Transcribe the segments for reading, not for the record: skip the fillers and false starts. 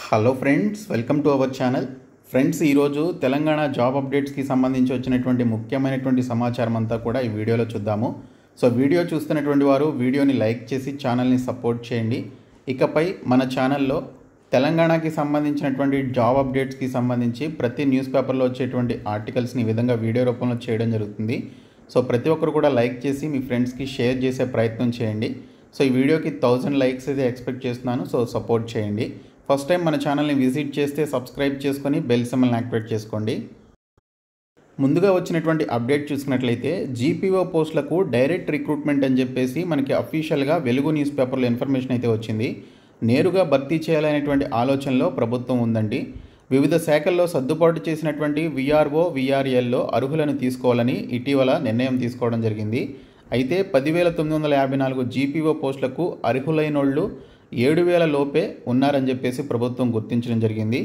Hello friends, welcome to our channel. Friends, ఈరోజు Telangana job అప్డేట్స్కి సంబంధించి వచ్చినటువంటి ముఖ్యమైనటువంటి సమాచారం అంతా కూడా ఈ వీడియోలో చూద్దాము. సో వీడియో చూస్తున్నటువంటి వారు వీడియోని లైక్ చేసి ఛానల్ని సపోర్ట్ చేయండి. ఇకపై మన ఛానల్లో తెలంగాణకి సంబంధించినటువంటి జాబ్ అప్డేట్స్కి సంబంధించి ప్రతి న్యూస్ పేపర్లో వచ్చేటువంటి ఆర్టికల్స్ని ఈ విధంగా వీడియో రూపంలో చేయడం జరుగుతుంది. సో ప్రతి ఒక్కరు కూడా లైక్ చేసి మీ ఫ్రెండ్స్కి షేర్ చేసే ప్రయత్నం చేయండి. సో ఈ వీడియోకి 1000 లైక్స్ అయితే ఎక్స్పెక్ట్ చేస్తున్నాను. సో సపోర్ట్ చేయండి. ఫస్ట్ టైం మన ఛానల్ని విజిట్ చేస్తే సబ్స్క్రైబ్ చేసుకొని బెల్ సింబల్ని యాక్టివేట్ చేసుకోండి. ముందుగా వచ్చినటువంటి అప్డేట్ చూసుకున్నట్లయితే జీపీఓ పోస్టులకు డైరెక్ట్ రిక్రూట్మెంట్ అని చెప్పేసి మనకి అఫీషియల్గా వెలుగు న్యూస్ పేపర్లో ఇన్ఫర్మేషన్ అయితే వచ్చింది. నేరుగా భర్తీ చేయాలనేటువంటి ఆలోచనలో ప్రభుత్వం ఉందండి. వివిధ శాఖల్లో సర్దుబాటు చేసినటువంటి విఆర్ఓ విఆర్ఎల్లో అర్హులను తీసుకోవాలని ఇటీవల నిర్ణయం తీసుకోవడం జరిగింది. అయితే 10,954 జీపీఓ పోస్టులకు అర్హులైనోళ్ళు 7,000 లోపే ఉన్నారని చెప్పేసి ప్రభుత్వం గుర్తించడం జరిగింది.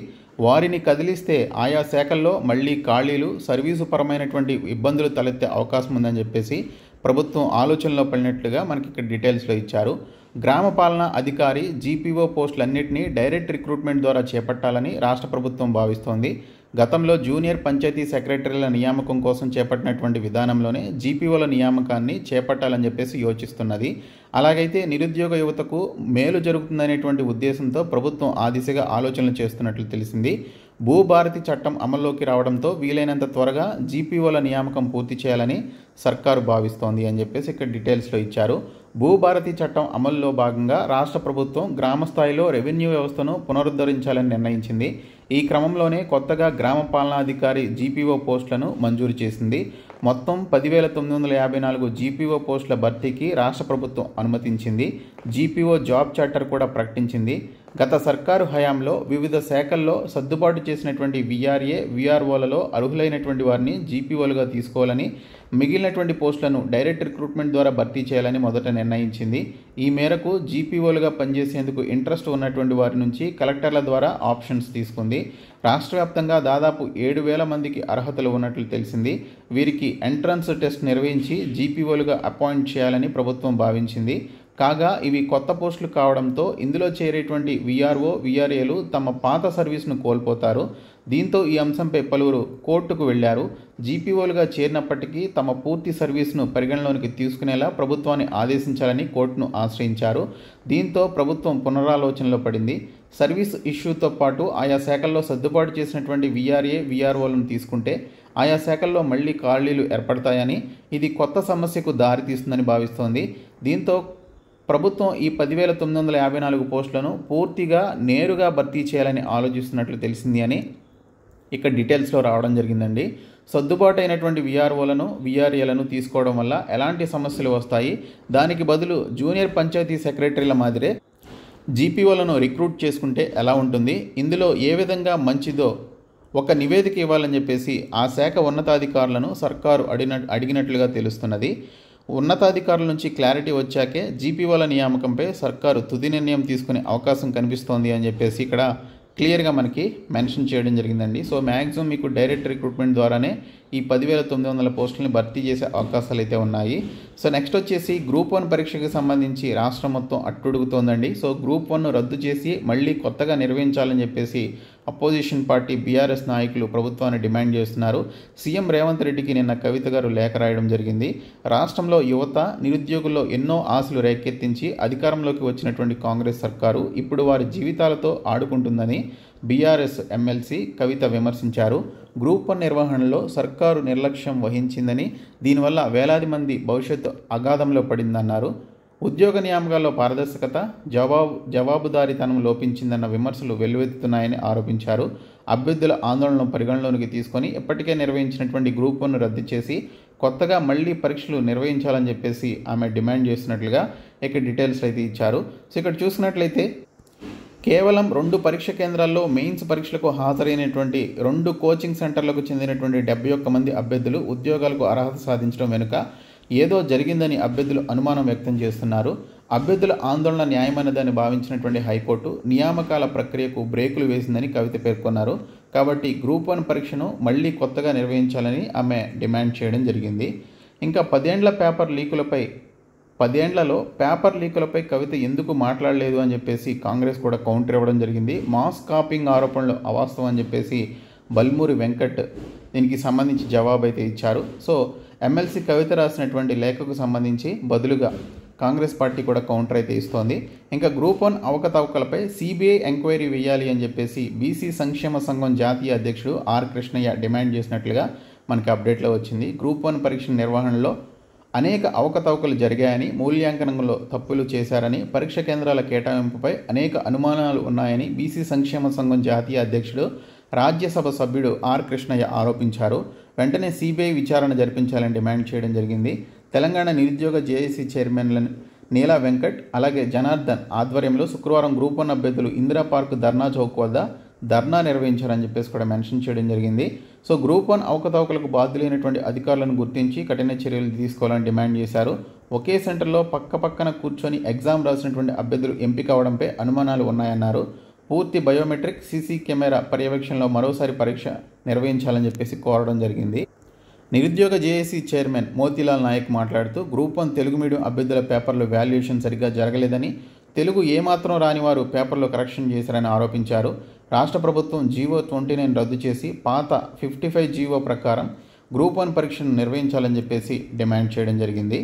వారిని కదిలిస్తే ఆయా శాఖల్లో మళ్ళీ ఖాళీలు, సర్వీసు పరమైనటువంటి ఇబ్బందులు తలెత్తే అవకాశం ఉందని చెప్పేసి ప్రభుత్వం ఆలోచనలో పడినట్లుగా మనకి ఇక్కడ డీటెయిల్స్లో ఇచ్చారు. గ్రామ పాలనా అధికారి జీపీఓ పోస్టులన్నింటినీ డైరెక్ట్ రిక్రూట్మెంట్ ద్వారా చేపట్టాలని రాష్ట్ర ప్రభుత్వం భావిస్తోంది. గతంలో జూనియర్ పంచాయతీ సెక్రటరీల నియామకం కోసం చేపట్టినటువంటి విధానంలోనే జీపీఓల నియామకాన్ని చేపట్టాలని చెప్పేసి యోచిస్తున్నది. అలాగైతే నిరుద్యోగ యువతకు మేలు జరుగుతుందనేటువంటి ఉద్దేశంతో ప్రభుత్వం ఆ దిశగా ఆలోచనలు చేస్తున్నట్లు తెలిసింది. భూభారతి చట్టం అమల్లోకి రావడంతో వీలైనంత త్వరగా జీపీఓల నియామకం పూర్తి చేయాలని సర్కారు భావిస్తోంది అని చెప్పేసి ఇక్కడ డీటెయిల్స్లో ఇచ్చారు. భూభారతి చట్టం అమలులో భాగంగా రాష్ట్ర ప్రభుత్వం గ్రామ స్థాయిలో రెవెన్యూ వ్యవస్థను పునరుద్ధరించాలని నిర్ణయించింది. ఈ క్రమంలోనే కొత్తగా గ్రామ పాలనాధికారి జీపీఓ పోస్టులను మంజూరు చేసింది. మొత్తం 10,954 జీపీఓ పోస్టుల భర్తీకి రాష్ట్ర ప్రభుత్వం అనుమతించింది. జీపీఓ జాబ్ చార్టర్ కూడా ప్రకటించింది. గత సర్కారు హయాంలో వివిధ శాఖల్లో సర్దుబాటు చేసినటువంటి విఆర్ఏ విఆర్ఓలలో అర్హులైనటువంటి వారిని జీపీఓలుగా తీసుకోవాలని, మిగిలినటువంటి పోస్టులను డైరెక్ట్ రిక్రూట్మెంట్ ద్వారా భర్తీ చేయాలని మొదట నిర్ణయించింది. ఈ మేరకు జీపీఓలుగా పనిచేసేందుకు ఇంట్రెస్ట్ ఉన్నటువంటి వారి నుంచి కలెక్టర్ల ద్వారా ఆప్షన్స్ తీసుకుంది. రాష్ట్ర వ్యాప్తంగా దాదాపు 7,000 మందికి అర్హతలు ఉన్నట్లు తెలిసింది. వీరికి ఎంట్రన్స్ టెస్ట్ నిర్వహించి జీపీఓలుగా అపాయింట్ చేయాలని ప్రభుత్వం భావించింది. కాగా ఇవి కొత్త పోస్టులు కావడంతో ఇందులో చేరేటువంటి విఆర్ఓ విఆర్ఏలు తమ పాత సర్వీస్ను కోల్పోతారు. దీంతో ఈ అంశంపై పలువురు కోర్టుకు వెళ్లారు. జీపీఓలుగా చేరినప్పటికీ తమ పూర్తి సర్వీస్ను పరిగణలోనికి తీసుకునేలా ప్రభుత్వాన్ని ఆదేశించాలని కోర్టును ఆశ్రయించారు. దీంతో ప్రభుత్వం పునరాలోచనలో పడింది. సర్వీస్ ఇష్యూతో పాటు ఆయా శాఖల్లో సర్దుబాటు చేసినటువంటి విఆర్ఏ విఆర్ఓలను తీసుకుంటే ఆయా శాఖల్లో మళ్లీ ఖాళీలు ఏర్పడతాయని, ఇది కొత్త సమస్యకు దారితీస్తుందని భావిస్తోంది. దీంతో ప్రభుత్వం ఈ 10,954 పోస్టులను పూర్తిగా నేరుగా భర్తీ చేయాలని ఆలోచిస్తున్నట్లు తెలిసింది అని ఇక్కడ డీటెయిల్స్లో రావడం జరిగిందండి. సర్దుబాటు అయినటువంటి విఆర్ఓలను విఆర్ఏలను తీసుకోవడం వల్ల ఎలాంటి సమస్యలు వస్తాయి, దానికి బదులు జూనియర్ పంచాయతీ సెక్రటరీల మాదిరే జీపీఓలను రిక్రూట్ చేసుకుంటే ఎలా ఉంటుంది, ఇందులో ఏ విధంగా మంచిదో ఒక నివేదిక ఇవ్వాలని చెప్పేసి ఆ శాఖ ఉన్నతాధికారులను సర్కారు అడిగినట్లుగా తెలుస్తున్నది. ఉన్నతాధికారుల నుంచి క్లారిటీ వచ్చాకే జీపీఓల నియామకంపై సర్కారు తుది నిర్ణయం తీసుకునే అవకాశం కనిపిస్తోంది అని చెప్పేసి ఇక్కడ క్లియర్గా మనకి మెన్షన్ చేయడం జరిగిందండి. సో మ్యాక్సిమం మీకు డైరెక్ట్ రిక్రూట్మెంట్ ద్వారానే ఈ 10,900 పోస్టులని భర్తీ చేసే అవకాశాలు అయితే ఉన్నాయి. సో నెక్స్ట్ వచ్చేసి గ్రూప్ 1 పరీక్షకి సంబంధించి రాష్ట్రం మొత్తం అట్టుడుగుతోందండి. సో గ్రూప్ 1 రద్దు చేసి మళ్ళీ కొత్తగా నిర్వహించాలని చెప్పేసి అపోజిషన్ పార్టీ బీఆర్ఎస్ నాయకులు ప్రభుత్వాన్ని డిమాండ్ చేస్తున్నారు. సీఎం రేవంత్ రెడ్డికి నిన్న కవిత గారు లేఖ రాయడం జరిగింది. రాష్ట్రంలో యువత నిరుద్యోగుల్లో ఎన్నో ఆశలు రేకెత్తించి అధికారంలోకి వచ్చినటువంటి కాంగ్రెస్ సర్కారు ఇప్పుడు వారి జీవితాలతో ఆడుకుంటుందని బీఆర్ఎస్ ఎమ్మెల్సీ కవిత విమర్శించారు. గ్రూప్ 1 నిర్వహణలో సర్కారు నిర్లక్ష్యం వహించిందని, దీనివల్ల వేలాది మంది భవిష్యత్తు అగాధంలో పడిందన్నారు. ఉద్యోగ నియామకాల్లో పారదర్శకత, జవాబుదారీతనం లోపించిందన్న విమర్శలు వెల్లువెత్తుతున్నాయని ఆరోపించారు. అభ్యర్థుల ఆందోళనను పరిగణలోనికి తీసుకొని ఇప్పటికే నిర్వహించినటువంటి గ్రూప్ 1 రద్దు చేసి కొత్తగా మళ్లీ పరీక్షలు నిర్వహించాలని చెప్పేసి ఆమె డిమాండ్ చేస్తున్నట్లుగా ఇక్కడ డీటెయిల్స్ అయితే ఇచ్చారు. సో ఇక్కడ చూసినట్లయితే కేవలం 2 పరీక్ష కేంద్రాల్లో మెయిన్స్ పరీక్షలకు హాజరైనటువంటి 2 కోచింగ్ సెంటర్లకు చెందినటువంటి 71 మంది అభ్యర్థులు ఉద్యోగాలకు అర్హత సాధించడం వెనుక ఏదో జరిగిందని అభ్యర్థులు అనుమానం వ్యక్తం చేస్తున్నారు. అభ్యర్థుల ఆందోళన న్యాయమైనదని భావించినటువంటి హైకోర్టు నియామకాల ప్రక్రియకు బ్రేకులు వేసిందని కవిత పేర్కొన్నారు. కాబట్టి గ్రూప్ 1 పరీక్షను మళ్లీ కొత్తగా నిర్వహించాలని ఆమె డిమాండ్ చేయడం జరిగింది. ఇంకా 10 ఏండ్ల పేపర్ లీకులపై 10 ఏండ్లలో పేపర్ లీకులపై కవిత ఎందుకు మాట్లాడలేదు అని చెప్పేసి కాంగ్రెస్ కూడా కౌంటర్ ఇవ్వడం జరిగింది. మాస్ కాపింగ్ ఆరోపణలు అవాస్తవం అని చెప్పేసి బల్మూరి వెంకట్ దీనికి సంబంధించి జవాబు అయితే ఇచ్చారు. సో ఎమ్మెల్సీ కవిత రాసినటువంటి లేఖకు సంబంధించి బదులుగా కాంగ్రెస్ పార్టీ కూడా కౌంటర్ అయితే ఇస్తోంది. ఇంకా గ్రూప్ 1 అవకతవకలపై సిబిఐ ఎంక్వైరీ వేయాలి అని చెప్పేసి బీసీ సంక్షేమ సంఘం జాతీయ అధ్యక్షుడు ఆర్ కృష్ణయ్య డిమాండ్ చేసినట్లుగా మనకి అప్డేట్లో వచ్చింది. గ్రూప్ 1 పరీక్ష నిర్వహణలో అనేక అవకతవకలు జరిగాయని, మూల్యాంకనంలో తప్పులు చేశారని, పరీక్ష కేంద్రాల కేటాయింపుపై అనేక అనుమానాలు ఉన్నాయని బీసీ సంక్షేమ సంఘం జాతీయ అధ్యక్షుడు రాజ్యసభ సభ్యుడు ఆర్ కృష్ణయ్య ఆరోపించారు. వెంటనే సిబిఐ విచారణ జరిపించాలని డిమాండ్ చేయడం జరిగింది. తెలంగాణ నిరుద్యోగ జేఏసీ చైర్మన్లను నీలా వెంకట్ అలాగే జనార్దన్ ఆధ్వర్యంలో శుక్రవారం గ్రూప్ 1 అభ్యర్థులు ఇందిరా పార్క్ ధర్నా చౌక్ వద్ద ధర్నా నిర్వహించారని చెప్పేసి కూడా మెన్షన్ చేయడం జరిగింది. సో గ్రూప్ 1 అవకతవకలకు బాధ్యులైనటువంటి అధికారులను గుర్తించి కఠిన చర్యలు తీసుకోవాలని డిమాండ్ చేశారు. ఒకే సెంటర్లో పక్కన కూర్చొని ఎగ్జామ్ రాసినటువంటి అభ్యర్థులు ఎంపిక అవడంపై అనుమానాలు ఉన్నాయన్నారు. పూర్తి బయోమెట్రిక్ సీసీ కెమెరా పర్యవేక్షణలో మరోసారి పరీక్ష నిర్వహించాలని చెప్పేసి కోరడం జరిగింది. నిరుద్యోగ జేఏసీ చైర్మన్ మోతీలాల్ నాయక్ మాట్లాడుతూ గ్రూప్ 1 తెలుగు మీడియం అభ్యర్థుల పేపర్లో వాల్యుయేషన్ సరిగ్గా జరగలేదని, తెలుగు ఏమాత్రం రాని వారు పేపర్లో కరెక్షన్ చేశారని ఆరోపించారు. రాష్ట్ర ప్రభుత్వం జీవో 29 రద్దు చేసి పాత 55 జీవో ప్రకారం గ్రూప్ 1 పరీక్షను నిర్వహించాలని చెప్పేసి డిమాండ్ చేయడం జరిగింది.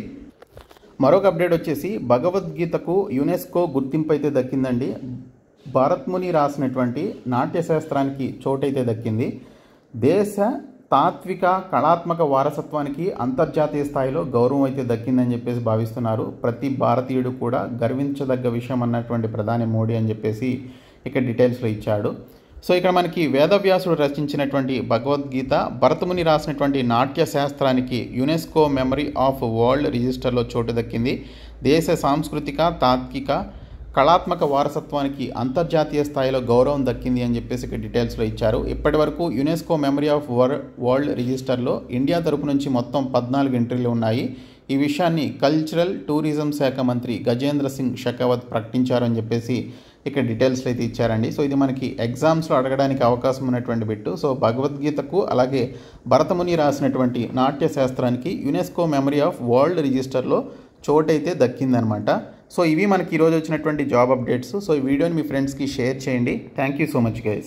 మరొక అప్డేట్ వచ్చేసి భగవద్గీతకు యునెస్కో గుర్తింపు అయితే దక్కిందండి. భరత్ముని రాసినటువంటి నాట్యశాస్త్రానికి చోటైతే దక్కింది. దేశ తాత్విక కళాత్మక వారసత్వానికి అంతర్జాతీయ స్థాయిలో గౌరవం అయితే దక్కిందని చెప్పేసి భావిస్తున్నారు. ప్రతి భారతీయుడు కూడా గర్వించదగ్గ విషయం అన్నటువంటి ప్రధాని మోడీ అని చెప్పేసి ఇక్కడ డీటెయిల్స్లో ఇచ్చాడు. సో ఇక్కడ మనకి వేదవ్యాసుడు రచించినటువంటి భగవద్గీత భరతముని రాసినటువంటి నాట్య శాస్త్రానికి యునెస్కో మెమరీ ఆఫ్ వరల్డ్ రిజిస్టర్లో చోటు దక్కింది. దేశ సాంస్కృతిక తాత్విక కళాత్మక వారసత్వానికి అంతర్జాతీయ స్థాయిలో గౌరవం దక్కింది అని చెప్పేసి ఇక్కడ డీటెయిల్స్లో ఇచ్చారు. ఇప్పటి వరకు యునెస్కో మెమరీ ఆఫ్ వరల్డ్ రిజిస్టర్లో ఇండియా తరపు నుంచి మొత్తం 14 ఎంట్రీలు ఉన్నాయి. ఈ విషయాన్ని కల్చరల్ టూరిజం శాఖ మంత్రి గజేంద్ర సింగ్ షెకావత్ ప్రకటించారని చెప్పేసి ఇక్కడ డీటెయిల్స్లో అయితే ఇచ్చారండి. సో ఇది మనకి ఎగ్జామ్స్లో అడగడానికి అవకాశం ఉన్నటువంటి బిట్టు. సో భగవద్గీతకు అలాగే భరతముని రాసినటువంటి నాట్య శాస్త్రానికి యునెస్కో మెమరీ ఆఫ్ వరల్డ్ రిజిస్టర్లో చోటైతే దక్కిందనమాట. సో ఇవి మనకి ఈరోజు వచ్చినటువంటి జాబ్ అప్డేట్స్. సో ఈ వీడియోని మీ ఫ్రెండ్స్కి షేర్ చేయండి. Thank you so much guys.